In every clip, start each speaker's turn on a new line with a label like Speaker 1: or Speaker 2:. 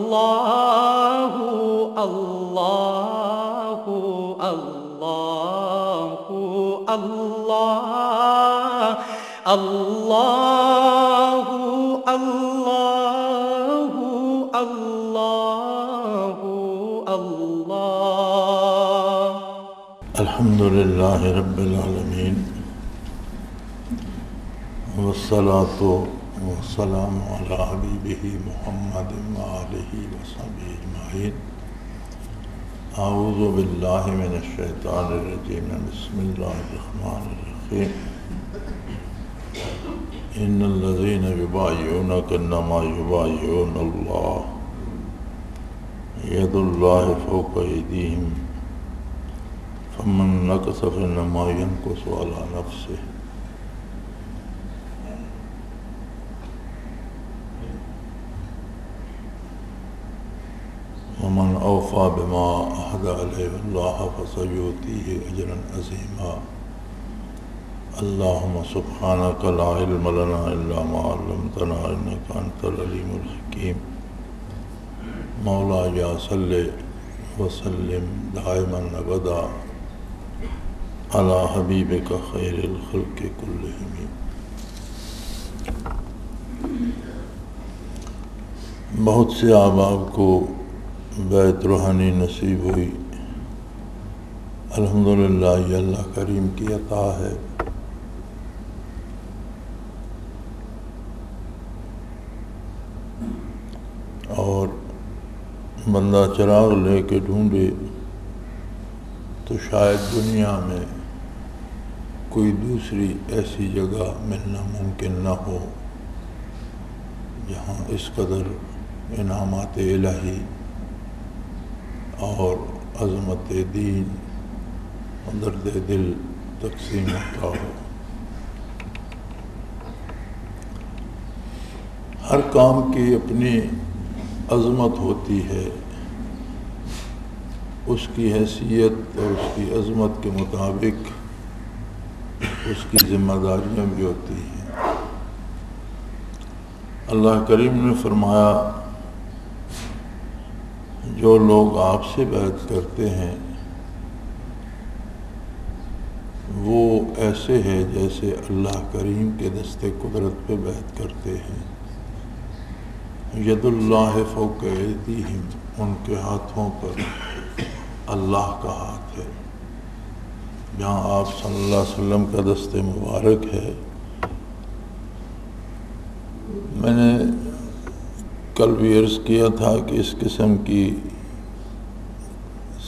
Speaker 1: اللہ اللہ اللہ اللہ اللہ اللہ اللہ اللہ
Speaker 2: الحمدللہ رب العالمین والصلاة والسلام علی حبیبہ محمد وآلہ وصحبہ اجمعین اعوذ باللہ من الشیطان الرجیم بسم اللہ الرحمن الرحیم ان الذین یبایعونک انما یبایعون اللہ ید اللہ فوق ایدیہم فمن نکث فانما ینکث علی نفسہ ومن اوفى بما عهد عليه الله فسيؤتيه اجرا عظيما اللهم سبحانك لا علم لنا الا ما علمتنا انك انت العليم الحكيم مولاي صل وسلم دائما ابدا على حبيبك خير الخلق كلهم بہت سے احباب کو بیعت روحانی نصیب ہوئی، الحمدللہ یہ اللہ کریم کی عطا ہے۔ اور بندہ چراغ لے کے ڈھونڈے تو شاید دنیا میں کوئی دوسری ایسی جگہ ملنا ممکن نہ ہو جہاں اس قدر انعامات الہی اور عظمت دین اور درد دل تقسیم ہوتا ہو۔ ہر کام کی اپنی عظمت ہوتی ہے، اس کی حیثیت اور اس کی عظمت کے مطابق اس کی ذمہ داریاں بھی ہوتی ہیں۔ اللہ کریم نے فرمایا جو لوگ آپ سے بیعت کرتے ہیں وہ ایسے ہیں جیسے اللہ کریم کے دستے قدرت پہ بیعت کرتے ہیں۔ ید اللہ فوق ایدیہم، ان کے ہاتھوں پر اللہ کا ہاتھ ہے۔ جہاں آپ صلی اللہ علیہ وسلم کا دست مبارک ہے۔ میں نے کل بھی عرض کیا تھا کہ اس قسم کی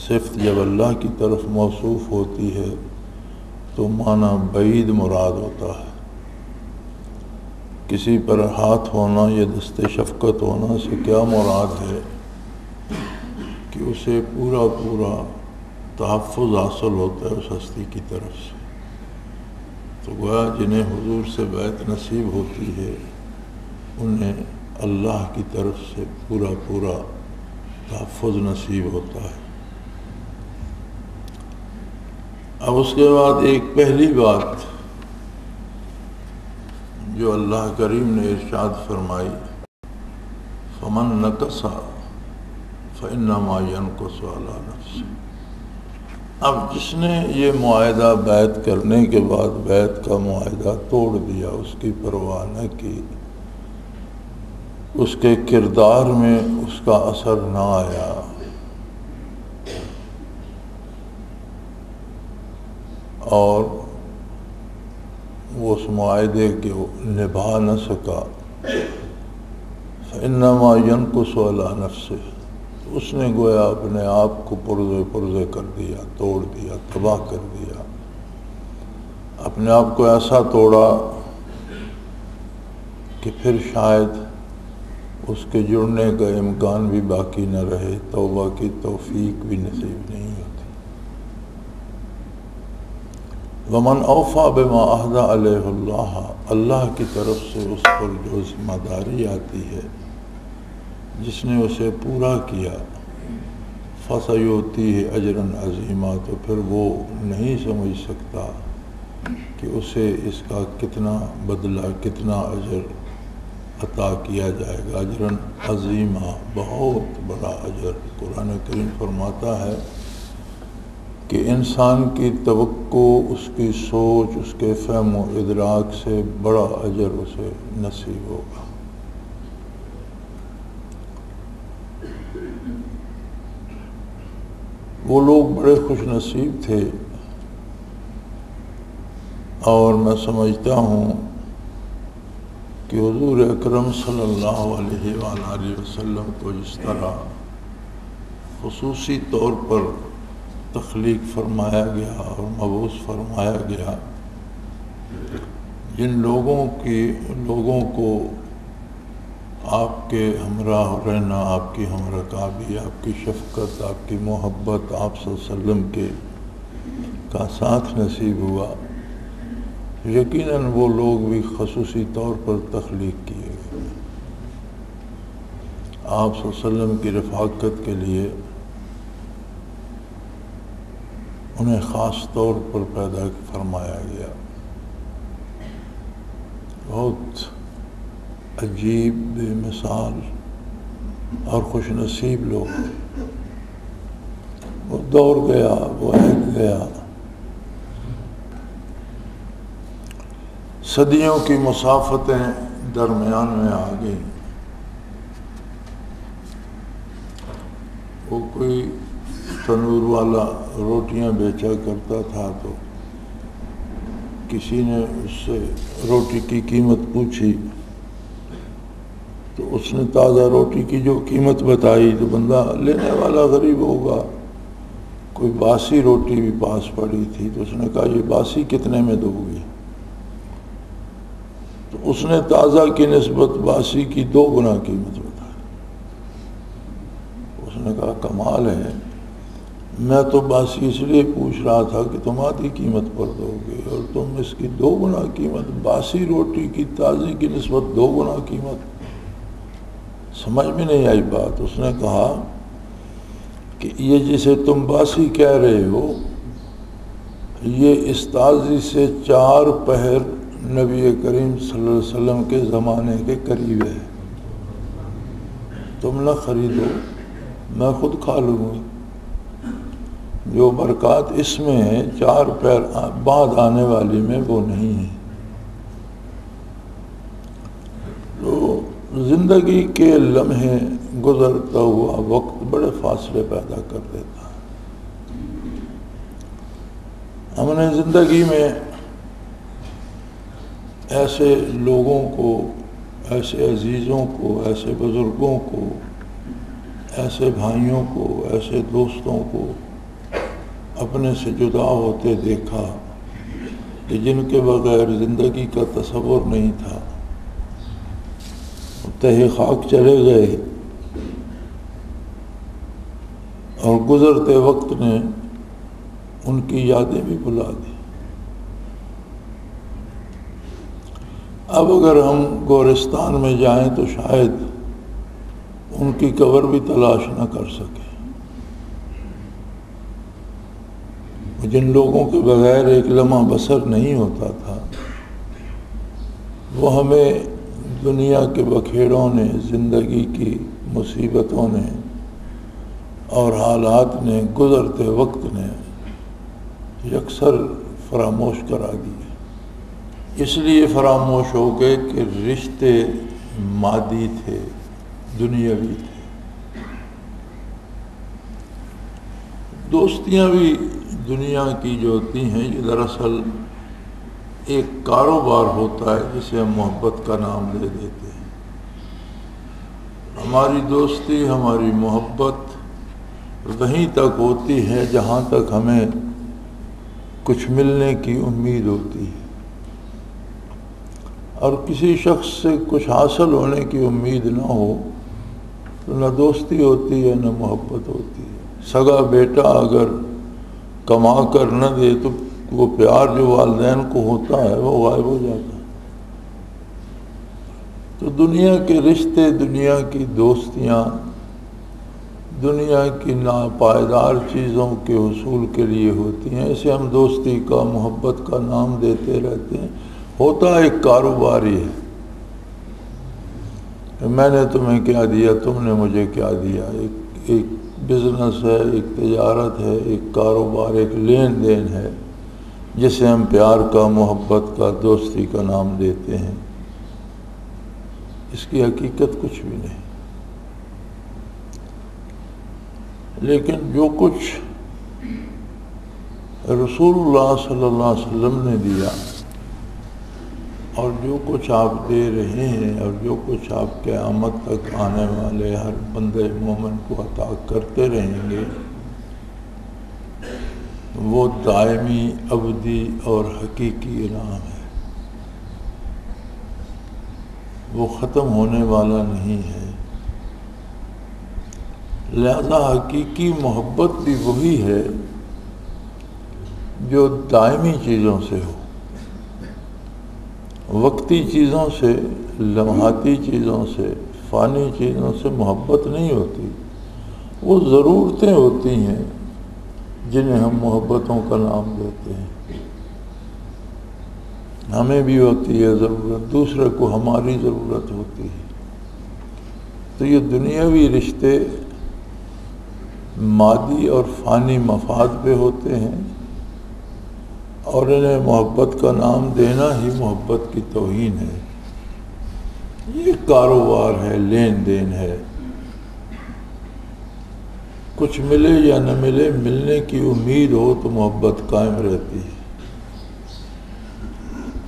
Speaker 2: صفت جب اللہ کی طرف موصوف ہوتی ہے تو معنی بعید مراد ہوتا ہے۔ کسی پر ہاتھ ہونا یا دست شفقت ہونا سے کیا مراد ہے کہ اسے پورا تحفظ حاصل ہوتا ہے اس ہستی کی طرف سے۔ تو گویا جنہیں حضور سے بیعت نصیب ہوتی ہے انہیں اللہ کی طرف سے پورا تحفظ نصیب ہوتا ہے۔ اب اس کے بعد ایک پہلی بات جو اللہ کریم نے ارشاد فرمائی، فمن نکث فانما ینکث علی نفسہ۔ اب جس نے یہ معاہدہ بیعت کرنے کے بعد بیعت کا معاہدہ توڑ دیا، اس کی پرواہ نہ کی، اس کے کردار میں اس کا اثر نہ آیا، اور وہ اس معاہدے کو نبھا نہ سکا، فإنما ينقص علی نفسہ، اس نے گویا اپنے آپ کو پرزے کر دیا، توڑ دیا، تباہ کر دیا، اپنے آپ کو ایسا توڑا کہ پھر شاید اس کے جڑنے کا امکان بھی باقی نہ رہے، توبہ کی توفیق بھی نصیب نہیں ہوتی۔ ومن اوفى بما عهد عليه اللہ، اللہ کی طرف سے اس پر جو ذمہ داری آتی ہے جس نے اسے پورا کیا، فسيؤتيه اجرا عظیما، تو پھر وہ نہیں سمجھ سکتا کہ اسے اس کا کتنا بدلہ، کتنا اجر عطا کیا جائے گا، اجرن عظیمہ، بہت بڑا اجر۔ قرآن کریم فرماتا ہے کہ انسان کی توقع، اس کی سوچ، اس کے فہم و ادراک سے بڑا اجر اسے نصیب ہوگا۔ وہ لوگ بڑے خوش نصیب تھے، اور میں سمجھتا ہوں کہ حضور اکرم صلی اللہ علیہ وآلہ وسلم کو جس طرح خصوصی طور پر تخلیق فرمایا گیا اور مبعوث فرمایا گیا، جن لوگوں کو آپ کے ہمراہ رہنا، آپ کی ہمرکابی، آپ کی شفقت، آپ کی محبت، آپ صلی اللہ علیہ وسلم کا ساتھ نصیب ہوا، یقیناً وہ لوگ بھی خصوصی طور پر تخلیق کیے گئے۔ آپ صلی اللہ علیہ وسلم کی رفاقت کے لیے انہیں خاص طور پر پیدا فرمایا گیا۔ بہت عجیب، بے مثال اور خوش نصیب لوگ۔ وہ دور گیا، وہ عہد گیا، صدیوں کی مسافتیں درمیان میں آ گئیں۔ وہ کوئی تنور والا روٹیاں بیچا کرتا تھا، تو کسی نے اس سے روٹی کی قیمت پوچھی، تو اس نے تازہ روٹی کی جو قیمت بتائی، تو بندہ لینے والا غریب ہوگا، کوئی باسی روٹی بھی پاس پڑی تھی، تو اس نے کہا یہ باسی کتنے میں دو گی؟ تو اس نے تازہ کی نسبت باسی کی 2 گنا قیمت بتائی۔ اس نے کہا کمال ہے، میں تو باسی اس لیے پوچھ رہا تھا کہ تم آدھی قیمت پر دو گے، اور تم اس کی 2 گنا قیمت، باسی روٹی کی تازی کی نسبت 2 گنا قیمت، سمجھ میں نہیں آئی بات۔ اس نے کہا کہ یہ جسے تم باسی کہہ رہے ہو، یہ اس تازی سے 4 پہر نبی کریم صلی اللہ علیہ وسلم کے زمانے کے قریب ہے، تم نہ خریدو، میں خود کھا لوں گا۔ جو برکات اس میں ہے 4 پہر بعد آنے والی میں وہ نہیں ہے۔ تو زندگی کے لمحے، گزرتا ہوا وقت بڑے فاصلے پیدا کر دیتا ہے۔ ہم نے زندگی میں ایسے لوگوں کو، ایسے عزیزوں کو، ایسے بزرگوں کو، ایسے بھائیوں کو، ایسے دوستوں کو اپنے سے جدا ہوتے دیکھا کہ جن کے بغیر زندگی کا تصور نہیں تھا، تہہ خاک چلے گئے، اور گزرتے وقت نے ان کی یادیں بھی بلا دی۔ اب اگر ہم گورستان میں جائیں تو شاید ان کی قبر بھی تلاش نہ کر سکیں۔ جن لوگوں کے بغیر ایک لمحہ بسر نہیں ہوتا تھا، وہ ہمیں دنیا کے بکھیڑوں نے، زندگی کی مصیبتوں نے اور حالات نے، گزرتے وقت نے یکسر فراموش کرا دیے۔ اس لیے فراموش ہو گئے کہ رشتے مادی تھے، دنیاوی تھے۔ دوستیاں بھی دنیا کی جو ہوتی ہیں، یہ دراصل ایک کاروبار ہوتا ہے جسے ہم محبت کا نام دے دیتے ہیں۔ ہماری دوستی، ہماری محبت وہیں تک ہوتی ہے جہاں تک ہمیں کچھ ملنے کی امید ہوتی ہے، اور کسی شخص سے کچھ حاصل ہونے کی امید نہ ہو تو نہ دوستی ہوتی ہے، نہ محبت ہوتی ہے۔ سگا بیٹا اگر کما کر نہ دے تو وہ پیار جو والدین کو ہوتا ہے وہ غائب ہو جاتا ہے۔ تو دنیا کے رشتے، دنیا کی دوستیاں، دنیا کی ناپائیدار چیزوں کے حصول کے لیے ہوتی ہیں۔ اسے ہم دوستی کا، محبت کا نام دیتے رہتے ہیں، ہوتا ایک کاروبار ہی ہے۔ کہ میں نے تمہیں کیا دیا، تم نے مجھے کیا دیا۔ ایک بزنس ہے، ایک تجارت ہے، ایک کاروبار، ایک لین دین ہے جسے ہم پیار کا، محبت کا، دوستی کا نام دیتے ہیں، اس کی حقیقت کچھ بھی نہیں۔ لیکن جو کچھ رسول اللہ صلی اللہ علیہ وسلم نے دیا، اور جو کچھ آپ دے رہے ہیں، اور جو کچھ آپ قیامت تک آنے والے ہر بندے مومن کو عطا کرتے رہیں گے، وہ دائمی، ابدی اور حقیقی انعام ہے، وہ ختم ہونے والا نہیں ہے۔ لہذا حقیقی محبت بھی وہی ہے جو دائمی چیزوں سے ہو۔ وقتی چیزوں سے، لمحاتی چیزوں سے، فانی چیزوں سے محبت نہیں ہوتی، وہ ضرورتیں ہوتی ہیں جنہیں ہم محبتوں کا نام دیتے ہیں۔ ہمیں بھی ہوتی ہے ضرورت، دوسرے کو ہماری ضرورت ہوتی ہے، تو یہ دنیاوی رشتے مادی اور فانی مفاد پہ ہوتے ہیں، اور انہیں محبت کا نام دینا ہی محبت کی توہین ہے۔ یہ کاروبار ہے، لین دین ہے، کچھ ملے یا نہ ملے، ملنے کی امید ہو تو محبت قائم رہتی ہے،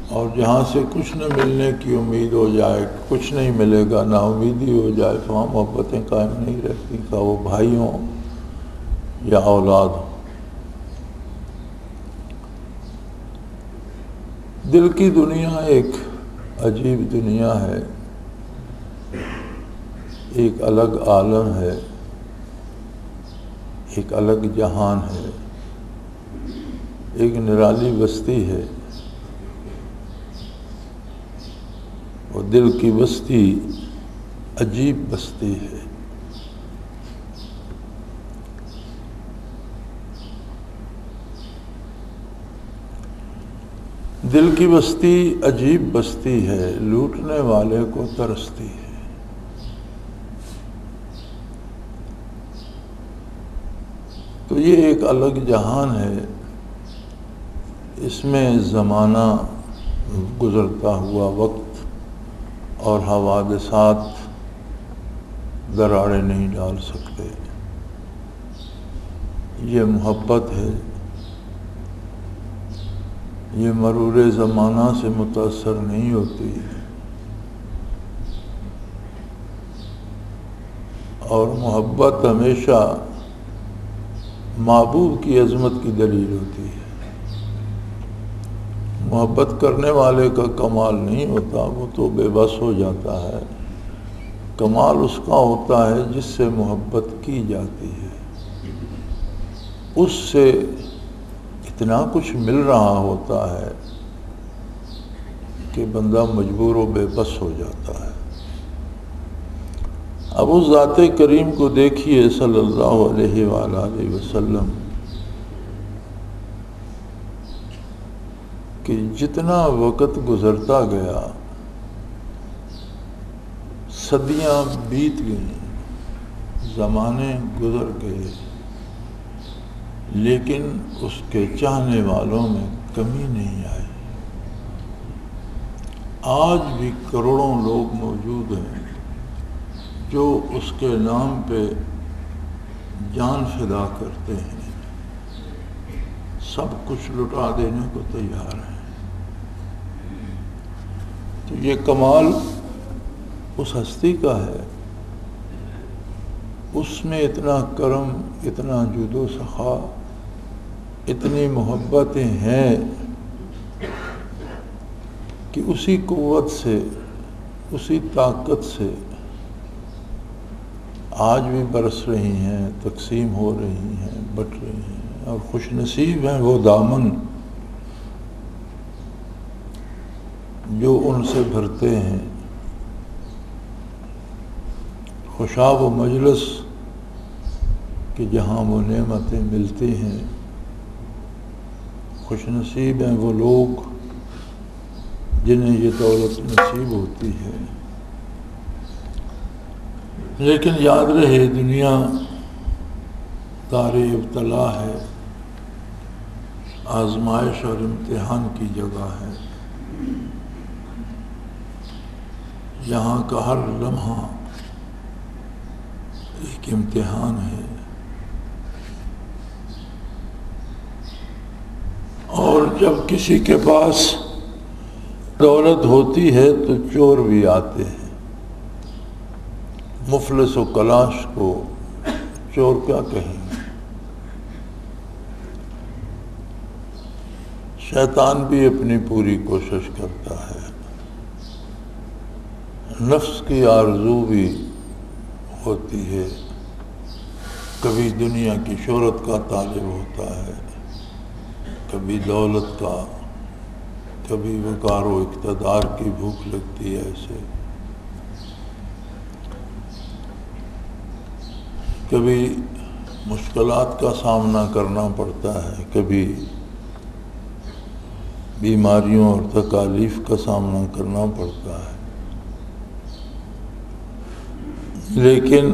Speaker 2: اور جہاں سے کچھ نہ ملنے کی امید ہو جائے، کچھ نہیں ملے گا، نا امیدی ہو جائے، تو وہاں محبتیں قائم نہیں رہتی، کہ وہ بھائی ہوں یا اولاد ہوں۔ دل کی دنیا ایک عجیب دنیا ہے، ایک الگ عالم ہے، ایک الگ جہان ہے، ایک نرالی بستی ہے۔ اور دل کی بستی عجیب بستی ہے۔ دل کی بستی عجیب بستی ہے، لوٹنے والے کو ترستی ہے۔ تو یہ ایک الگ جہان ہے، اس میں زمانہ، گزرتا ہوا وقت اور حوادثات دراڑیں نہیں ڈال سکتے۔ یہ محبت ہے، یہ مرور زمانہ سے متاثر نہیں ہوتی، اور محبت ہمیشہ محبوب کی عظمت کی دلیل ہوتی ہے۔ محبت کرنے والے کا کمال نہیں ہوتا، وہ تو بے بس ہو جاتا ہے۔ کمال اس کا ہوتا ہے جس سے محبت کی جاتی ہے، اس سے اتنا کچھ مل رہا ہوتا ہے کہ بندہ مجبور و بے بس ہو جاتا ہے۔ اب اس ذات کریم کو دیکھیے صلی اللہ علیہ وآلہ وسلم کہ جتنا وقت گزرتا گیا، صدیاں بیت گئیں، زمانے گزر گئے، لیکن اس کے چاہنے والوں میں کمی نہیں آئی۔ آج بھی کروڑوں لوگ موجود ہیں جو اس کے نام پہ جان فدا کرتے ہیں، سب کچھ لٹا دینے کو تیار ہیں۔ تو یہ کمال اس ہستی کا ہے، اس میں اتنا کرم، اتنا جود و سخا، اتنی محبتیں ہیں کہ اسی قوت سے، اسی طاقت سے آج بھی برس رہی ہیں، تقسیم ہو رہی ہیں، بٹ رہی ہیں، اور خوش نصیب ہیں وہ دامن جو ان سے بھرتے ہیں۔ خوشاب و مجلس کہ جہاں وہ نعمتیں ملتی ہیں۔ خوش نصیب ہیں وہ لوگ جنہیں یہ دولت نصیب ہوتی ہے۔ لیکن یاد رہے دنیا دار ابتلا ہے، آزمائش اور امتحان کی جگہ ہے۔ یہاں کا ہر لمحہ ایک امتحان ہے، اور جب کسی کے پاس دولت ہوتی ہے تو چور بھی آتے ہیں۔ مفلس و کلاش کو چور کیا کہیں گے؟ شیطان بھی اپنی پوری کوشش کرتا ہے، نفس کی آرزو بھی ہوتی ہے، کبھی دنیا کی شہرت کا طالب ہوتا ہے، کبھی دولت کا، کبھی وقار و اقتدار کی بھوک لگتی ہے اسے، کبھی مشکلات کا سامنا کرنا پڑتا ہے، کبھی بیماریوں اور تکالیف کا سامنا کرنا پڑتا ہے۔ لیکن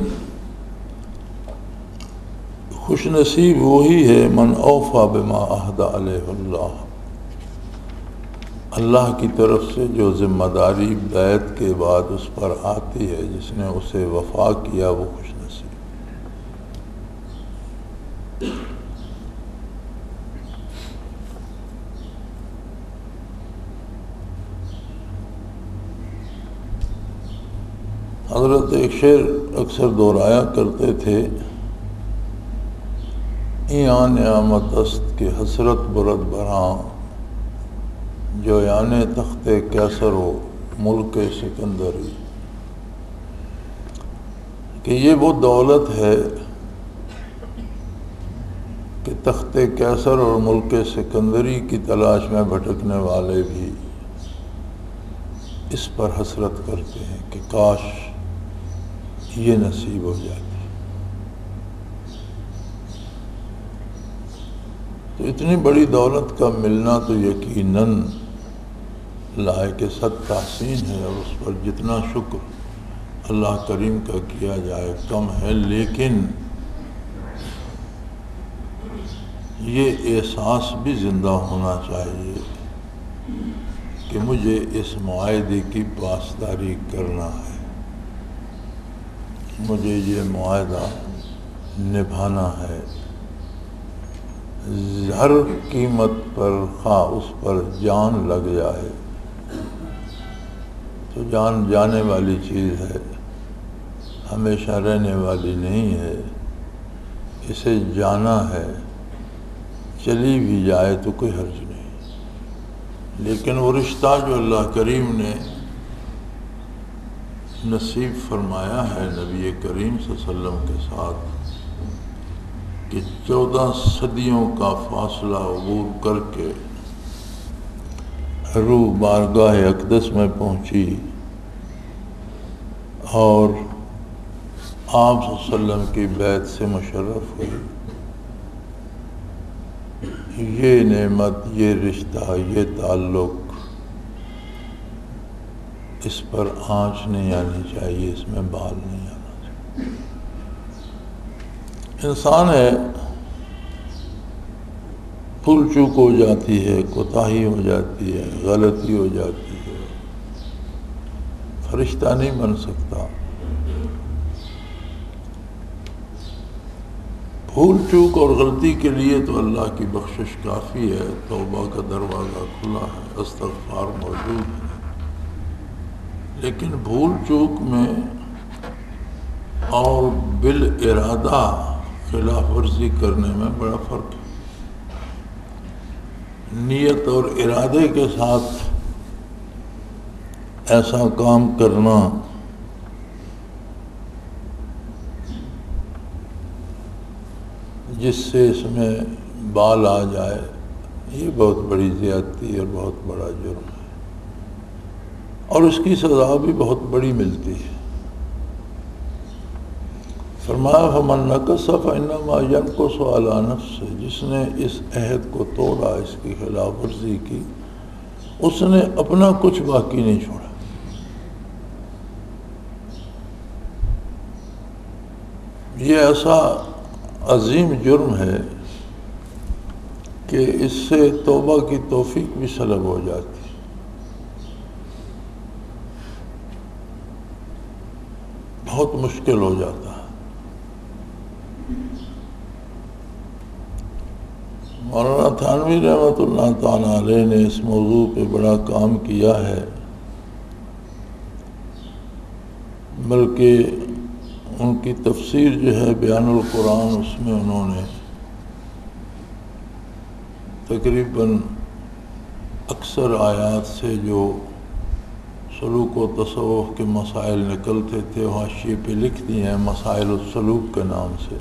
Speaker 2: خوش نصیب وہی ہے من اوفی بما عہد علیہ اللہ، اللہ کی طرف سے جو ذمہ داری بیعت کے بعد اس پر آتی ہے، جس نے اسے وفا کیا وہ خوش نصیب۔ حضرت ایک شعر اکثر دہرایا کرتے تھے، ایاں نعمت است کہ حسرت برد براں، جو یعنی تخت کیسر و ملک سکندری، کہ یہ وہ دولت ہے کہ تخت کیسر اور ملک سکندری کی تلاش میں بھٹکنے والے بھی اس پر حسرت کرتے ہیں کہ کاش یہ نصیب ہو جاتی۔ تو اتنی بڑی دولت کا ملنا تو یقیناً لائق صد تحسین ہے، اور اس پر جتنا شکر اللہ کریم کا کیا جائے کم ہے، لیکن یہ احساس بھی زندہ ہونا چاہیے کہ مجھے اس معاہدے کی پاسداری کرنا ہے، مجھے یہ معاہدہ نبھانا ہے، ہر قیمت پر، خواہ اس پر جان لگ جائے۔ تو جان جانے والی چیز ہے، ہمیشہ رہنے والی نہیں ہے، اسے جانا ہے، چلی بھی جائے تو کوئی حرج نہیں۔ لیکن وہ رشتہ جو اللہ کریم نے نصیب فرمایا ہے نبی کریم صلی اللہ علیہ وسلم کے ساتھ، کہ 14 صدیوں کا فاصلہ عبور کر کے روح بارگاہ اقدس میں پہنچی اور آپ صلی اللہ علیہ وسلم کی بیعت سے مشرف ہوئی، یہ نعمت، یہ رشتہ، یہ تعلق، اس پر آنچ نہیں آنی چاہیے، اس میں بال نہیں آنا چاہیے۔ انسان ہے، بھول چوک ہو جاتی ہے، کوتاہی ہو جاتی ہے، غلطی ہو جاتی ہے، فرشتہ نہیں بن سکتا۔ بھول چوک اور غلطی کے لیے تو اللہ کی بخشش کافی ہے، توبہ کا دروازہ کھلا ہے، استغفار موجود ہے، لیکن بھول چوک میں اور بالارادہ خلاف ورزی کرنے میں بڑا فرق ہے۔ نیت اور ارادے کے ساتھ ایسا کام کرنا جس سے اس میں بال آ جائے، یہ بہت بڑی زیادتی اور بہت بڑا جرم ہے، اور اس کی سزا بھی بہت بڑی ملتی ہے۔ فرمایا فمن نقص فانما ينقص على نفسه، جس نے اس عہد کو توڑا، اس کی خلاف ورزی کی، اس نے اپنا کچھ باقی نہیں چھوڑا۔ یہ ایسا عظیم جرم ہے کہ اس سے توبہ کی توفیق بھی سلب ہو جاتی ہے۔ بہت مشکل ہو جاتا ہے۔ مولانا تھانوی رحمۃ اللہ تعالیٰ علیہ نے اس موضوع پہ بڑا کام کیا ہے، بلکہ ان کی تفسیر جو ہے بیان القرآن، اس میں انہوں نے تقریباً اکثر آیات سے جو سلوک و تصوف کے مسائل نکلتے تھے وہ حاشیے پہ لکھ دی ہیں مسائل السلوک کے نام سے۔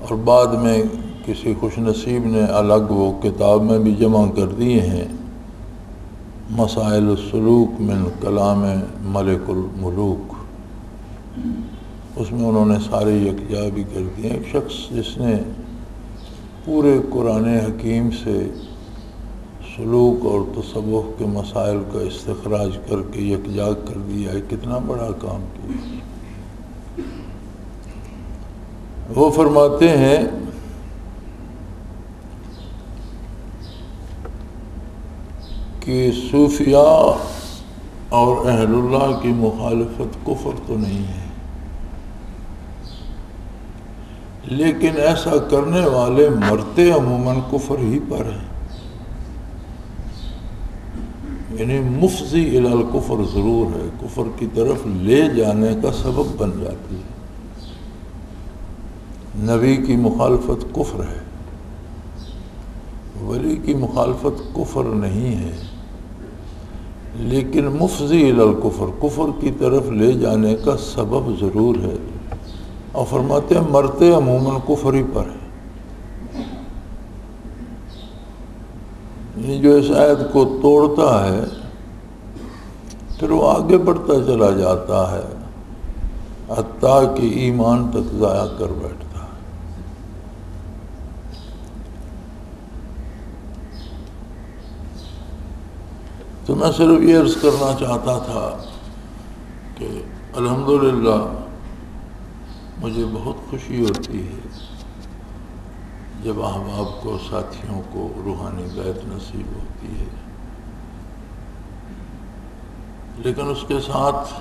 Speaker 2: اور بعد میں کسی خوش نصیب نے الگ وہ کتاب میں بھی جمع کر دیے ہیں، مسائل السلوک من کلام ملک الملوک۔ اس میں انہوں نے سارے یکجا بھی کر دیے۔ ایک شخص جس نے پورے قرآن حکیم سے سلوک اور تصوف کے مسائل کا استخراج کر کے یکجا کر دیا ہے، کتنا بڑا کام کیا۔ وہ فرماتے ہیں کہ صوفیاء اور اہل اللہ کی مخالفت کفر تو نہیں ہے، لیکن ایسا کرنے والے مرتے عموماً کفر ہی پر ہیں، یعنی مفضی الی الکفر ضرور ہے، کفر کی طرف لے جانے کا سبب بن جاتی ہے۔ نبی کی مخالفت کفر ہے، ولی کی مخالفت کفر نہیں ہے، لیکن مفضی الی الکفر، کفر کی طرف لے جانے کا سبب ضرور ہے۔ اور فرماتے ہیں مرتے عموماً کفر ہی پر ہے۔ یعنی جو اس آیت کو توڑتا ہے پھر وہ آگے بڑھتا چلا جاتا ہے حتیٰ کہ ایمان تک ضائع کر بیٹھتا ہے۔ تو میں صرف یہ عرض کرنا چاہتا تھا کہ الحمدللہ مجھے بہت خوشی ہوتی ہے جب احباب کو، ساتھیوں کو روحانی بیعت نصیب ہوتی ہے، لیکن اس کے ساتھ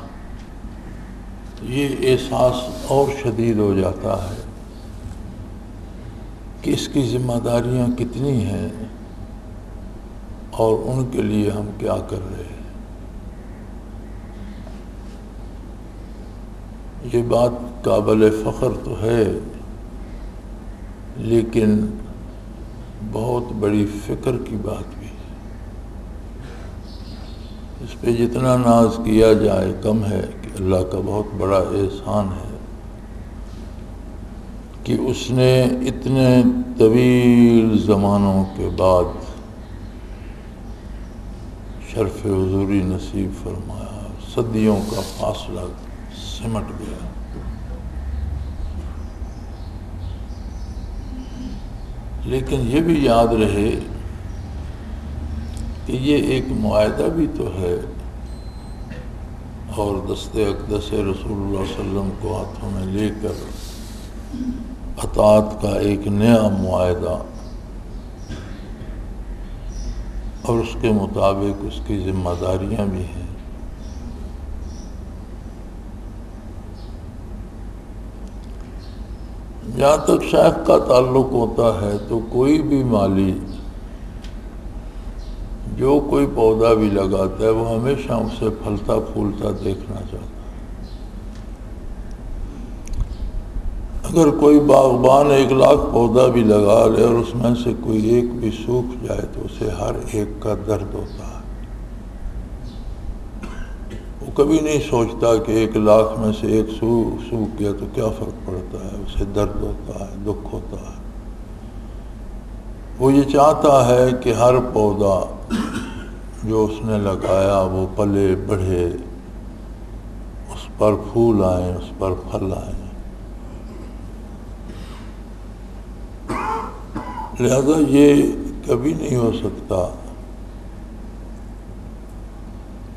Speaker 2: یہ احساس اور شدید ہو جاتا ہے کہ اس کی ذمہ داریاں کتنی ہیں اور ان کے لیے ہم کیا کر رہے ہیں۔ یہ بات قابل فخر تو ہے، لیکن بہت بڑی فکر کی بات بھی ہے۔ اس پہ جتنا ناز کیا جائے کم ہے کہ اللہ کا بہت بڑا احسان ہے کہ اس نے اتنے طویل زمانوں کے بعد شرف حضوری نصیب فرمایا، صدیوں کا فاصلہ سمٹ گیا۔ لیکن یہ بھی یاد رہے کہ یہ ایک معاہدہ بھی تو ہے، اور دست اقدس رسول اللہ صلی اللہ علیہ وسلم کو ہاتھوں میں لے کر اطاعت کا ایک نیا معاہدہ، اور اس کے مطابق اس کی ذمہ داریاں بھی ہیں۔ جہاں تک شیخ کا تعلق ہوتا ہے تو کوئی بھی مالی جو کوئی پودا بھی لگاتا ہے وہ ہمیشہ اسے پھلتا پھولتا دیکھنا چاہتا ہے۔ اگر کوئی باغبان 1,00,000 پودا بھی لگا لے اور اس میں سے کوئی ایک بھی سوکھ جائے تو اسے ہر ایک کا درد ہوتا ہے۔ وہ کبھی نہیں سوچتا کہ 1,00,000 میں سے ایک سوکھ گیا تو کیا فرق پڑتا ہے، اسے درد ہوتا ہے، دکھ ہوتا ہے۔ وہ یہ چاہتا ہے کہ ہر پودا جو اس نے لگایا وہ پلے بڑھے، اس پر پھول آئیں، اس پر پھل آئیں۔ لہذا یہ کبھی نہیں ہو سکتا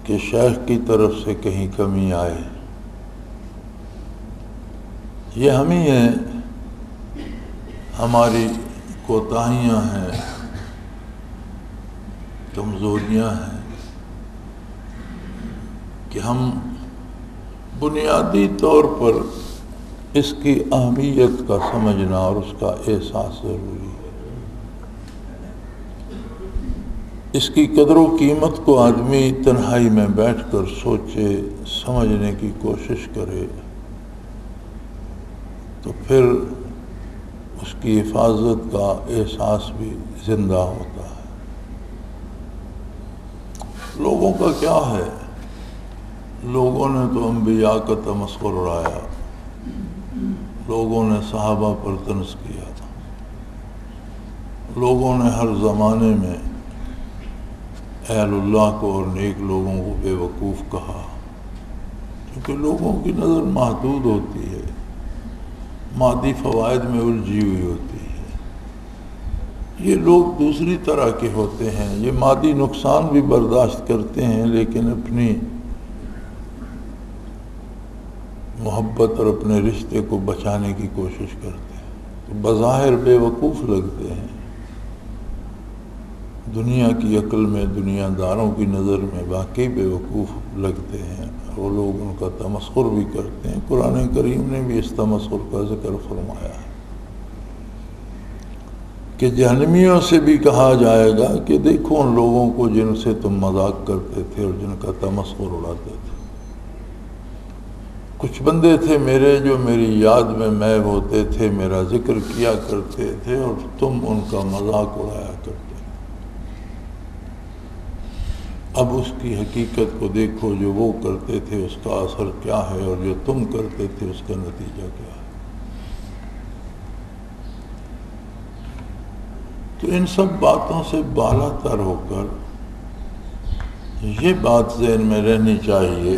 Speaker 2: کہ شیخ کی طرف سے کہیں کمی آئے. یہ ہم ہی ہیں، ہماری کوتاہیاں ہیں، کمزوریاں ہیں کہ ہم بنیادی طور پر اس کی اہمیت کا سمجھنا اور اس کا احساس ضروری ہے. اس کی قدر و قیمت کو آدمی تنہائی میں بیٹھ کر سوچے، سمجھنے کی کوشش کرے تو پھر اس کی حفاظت کا احساس بھی زندہ ہوتا ہے. لوگوں کا کیا ہے؟ لوگوں نے تو انبیاء کا تمسخر اڑایا، لوگوں نے صحابہ پر طنز کیا، لوگوں نے ہر زمانے میں اہل اللہ کو اور نیک لوگوں کو بے وقوف کہا، کیونکہ لوگوں کی نظر محدود ہوتی ہے، مادی فوائد میں الجھی ہوئی ہوتی ہے. یہ لوگ دوسری طرح کے ہوتے ہیں، یہ مادی نقصان بھی برداشت کرتے ہیں لیکن اپنی محبت اور اپنے رشتے کو بچانے کی کوشش کرتے ہیں، تو بظاہر بے وقوف لگتے ہیں. دنیا کی عقل میں، دنیا داروں کی نظر میں واقعی بے وقوف لگتے ہیں، اور لوگ ان کا تمسخر بھی کرتے ہیں. قرآن کریم نے بھی اس تمسخر کا ذکر فرمایا ہے کہ جہنمیوں سے بھی کہا جائے گا کہ دیکھو ان لوگوں کو جن سے تم مذاق کرتے تھے اور جن کا تمسخر اڑاتے تھے. کچھ بندے تھے میرے جو میری یاد میں محو ہوتے تھے، میرا ذکر کیا کرتے تھے، اور تم ان کا مذاق اڑایا کرتے. اب اس کی حقیقت کو دیکھو، جو وہ کرتے تھے اس کا اثر کیا ہے، اور جو تم کرتے تھے اس کا نتیجہ کیا ہے. تو ان سب باتوں سے بالا تر ہو کر یہ بات ذہن میں رہنی چاہیے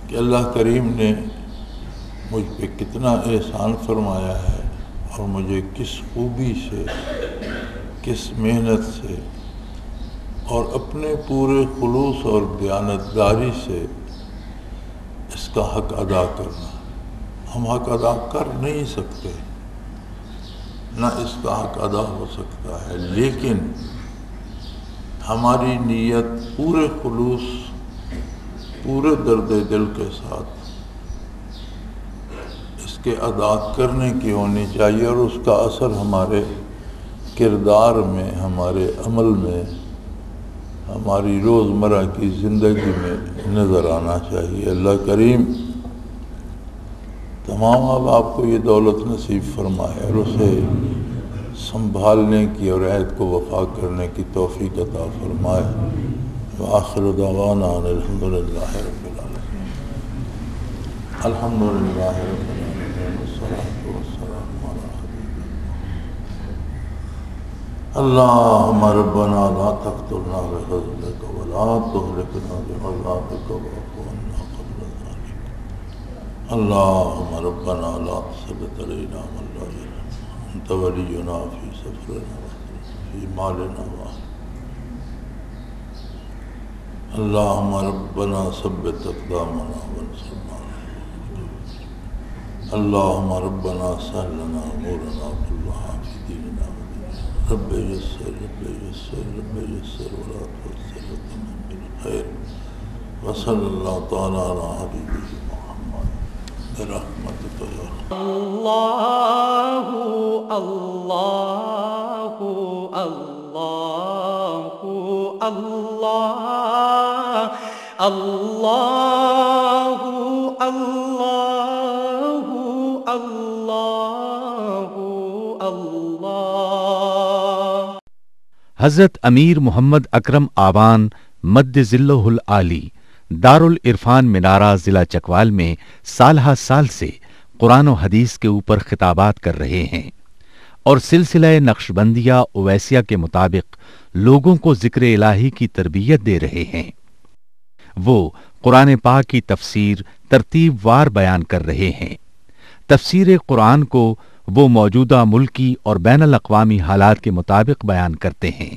Speaker 2: کہ اللہ کریم نے مجھ پہ کتنا احسان فرمایا ہے، اور مجھے کس خوبی سے، کس محنت سے اور اپنے پورے خلوص اور دیانتداری سے اس کا حق ادا کرنا. ہم حق ادا کر نہیں سکتے، نہ اس کا حق ادا ہو سکتا ہے، لیکن ہماری نیت پورے خلوص، پورے درد دل کے ساتھ اس کے ادا کرنے کی ہونی چاہیے، اور اس کا اثر ہمارے کردار میں، ہمارے عمل میں، ہماری روزمرہ کی زندگی میں نظر آنا چاہیے. اللہ کریم تمام اب آپ کو یہ دولت نصیب فرمائے اور اسے سنبھالنے کی اور عہد کو وفا کرنے کی توفیق عطا فرمائے. وآخر دعوانا ان الحمدللہ رب العالمین. الحمدللہ رب العالمین والصلاة والسلام علی اللہم ربنا لا تقتلنا بغضبک ولا تهلكنا بعذابک واعف عنا قبل ذلك. اللہم ربنا لا تسلط علینا من لا يرحمنا انت ولینا فی سفرنا فی مالنا وأهلنا. اللہم ربنا ثبت اقدامنا وانصرنا. اللہم ربنا سهل لنا امورنا كلها في ديننا رب یسر رب یسر رب یسر ولا تعسر وتمم بالخیر. وصلی اللہ تعالی علی حبیبہ محمد برحمتک یا
Speaker 1: اللہ اللہ اللہ اللہ اللہ اللہ اللہ اللہ.
Speaker 3: حضرت امیر محمد اکرم آبان مد ظلہ العالی دارالعرفان منارہ ضلع چکوال میں سالہ سال سے قرآن و حدیث کے اوپر خطابات کر رہے ہیں اور سلسلہ نقشبندیہ اویسیہ کے مطابق لوگوں کو ذکر الہی کی تربیت دے رہے ہیں. وہ قرآن پاک کی تفسیر ترتیب وار بیان کر رہے ہیں. تفسیر قرآن کو وہ موجودہ ملکی اور بین الاقوامی حالات کے مطابق بیان کرتے ہیں.